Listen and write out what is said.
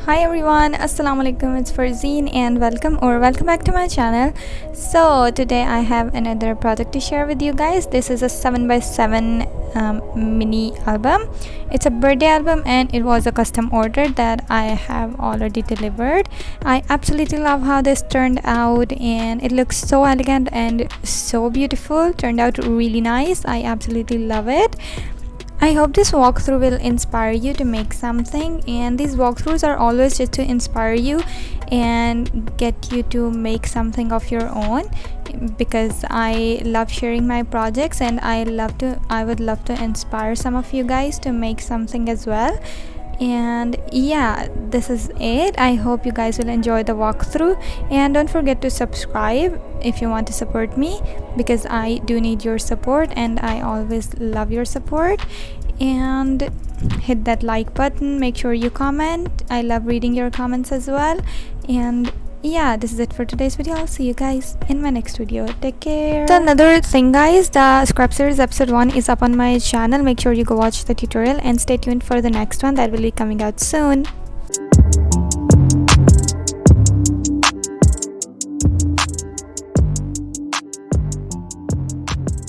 Hi everyone, assalamu alaikum, it's Farzeen and welcome back to my channel. So today I have another project to share with you guys. This is a 7x7 mini album. It's a birthday album and it was a custom order that I have already delivered. I absolutely love how this turned out and it looks so elegant and so beautiful. Turned out really nice. I absolutely love it. I hope this walkthrough will inspire you to make something, and these walkthroughs are always just to inspire you and get you to make something of your own, because I love sharing my projects and I would love to inspire some of you guys to make something as well. And yeah, this is it. I hope you guys will enjoy the walkthrough, and don't forget to subscribe if you want to support me, because I do need your support and I always love your support. And hit that like button, make sure you comment. I love reading your comments as well. And yeah, this is it for today's video. I'll see you guys in my next video. Take care. So another thing guys, the scrap series episode 1 is up on my channel. Make sure you go watch the tutorial and stay tuned for the next one that will be coming out soon.